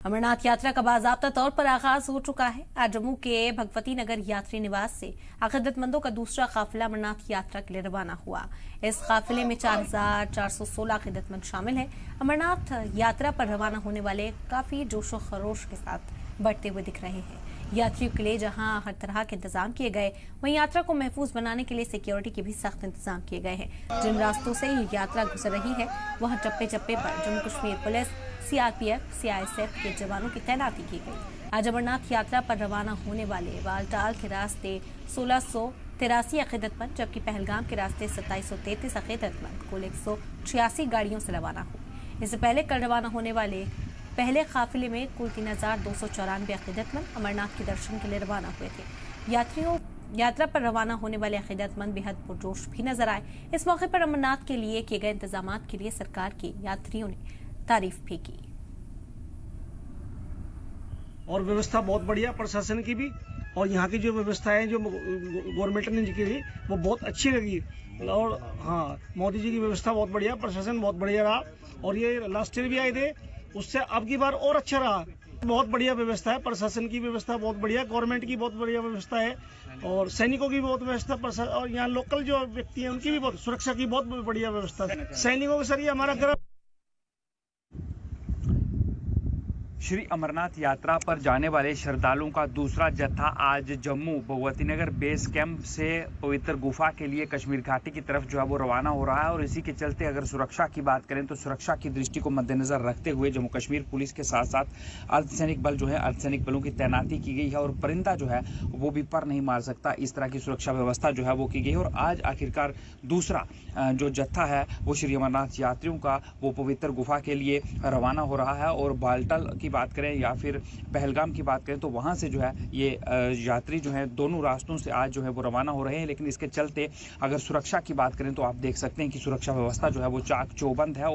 अमरनाथ यात्रा का बाज़ाब्ता तौर पर आगाज हो चुका है। आज जम्मू के भगवती नगर यात्री निवास से अकीदतमंदों का दूसरा काफिला अमरनाथ यात्रा के लिए रवाना हुआ। इस काफिले में 4,416 अकीदतमंद शामिल हैं। अमरनाथ यात्रा पर रवाना होने वाले काफी जोशो खरोश के साथ बढ़ते हुए दिख रहे हैं। यात्रियों के लिए जहां हर तरह के इंतजाम किए गए, वहीं यात्रा को महफूज बनाने के लिए सिक्योरिटी के भी सख्त इंतजाम किए गए हैं। जिन रास्तों से ये यात्रा गुजर रही है वहां चप्पे चप्पे पर Jammu Kashmir police, CRPF, CISF के जवानों की तैनाती की गई। आज अमरनाथ यात्रा पर रवाना होने वाले बालटाल के रास्ते 1683 अकीदतमंद, जबकि पहलगाम के रास्ते 2733 अकीदतमंद कुल 186 गाड़ियों से रवाना हुए। इससे पहले कल रवाना होने वाले पहले काफिले में कुल 3294 अकीदतमंद अमरनाथ के दर्शन के लिए रवाना हुए थे। यात्रा पर रवाना होने वाले अकीदतमंद बेहद पुरजोश भी नजर आए। इस मौके पर अमरनाथ के लिए किए गए इंतजामात के लिए सरकार के यात्रियों ने तारीफ भी की। और व्यवस्था बहुत बढ़िया प्रशासन की भी, और यहाँ की जो व्यवस्थाएं जो गवर्नमेंट ने की थी वो बहुत अच्छी लगी। और हाँ, मोदी जी की व्यवस्था बहुत बढ़िया, प्रशासन बहुत बढ़िया रहा। और ये लास्ट ईयर भी आए थे, उससे अब की बार और अच्छा रहा। बहुत बढ़िया व्यवस्था है, प्रशासन की व्यवस्था बहुत बढ़िया, गवर्नमेंट की बहुत बढ़िया व्यवस्था है, और सैनिकों की बहुत व्यवस्था, और यहाँ लोकल जो व्यक्ति हैं उनकी भी बहुत सुरक्षा की बहुत बढ़िया व्यवस्था है। सैनिकों के सर ये हमारा गर्व। श्री अमरनाथ यात्रा पर जाने वाले श्रद्धालुओं का दूसरा जत्था आज जम्मू भगवती नगर बेस कैंप से पवित्र गुफा के लिए कश्मीर घाटी की तरफ जो है वो रवाना हो रहा है। और इसी के चलते अगर सुरक्षा की बात करें तो सुरक्षा की दृष्टि को मद्देनजर रखते हुए जम्मू कश्मीर पुलिस के साथ साथ अर्धसैनिक बल जो है अर्धसैनिक बलों की तैनाती की गई है। और परिंदा जो है वो भी पर नहीं मार सकता, इस तरह की सुरक्षा व्यवस्था जो है वो की गई है। और आज आखिरकार दूसरा जो जत्था है वो श्री अमरनाथ यात्रियों का वो पवित्र गुफा के लिए रवाना हो रहा है। और बालटल की बात करें या फिर पहलगाम की बात करें तो वहां से जो है ये यात्री जो है दोनों रास्तों से आज जो है वो रवाना हो रहे हैं। लेकिन इसके चलते अगर सुरक्षा की बात करें तो आप देख सकते हैं कि सुरक्षा व्यवस्था जो है वो चाक चौबंद है।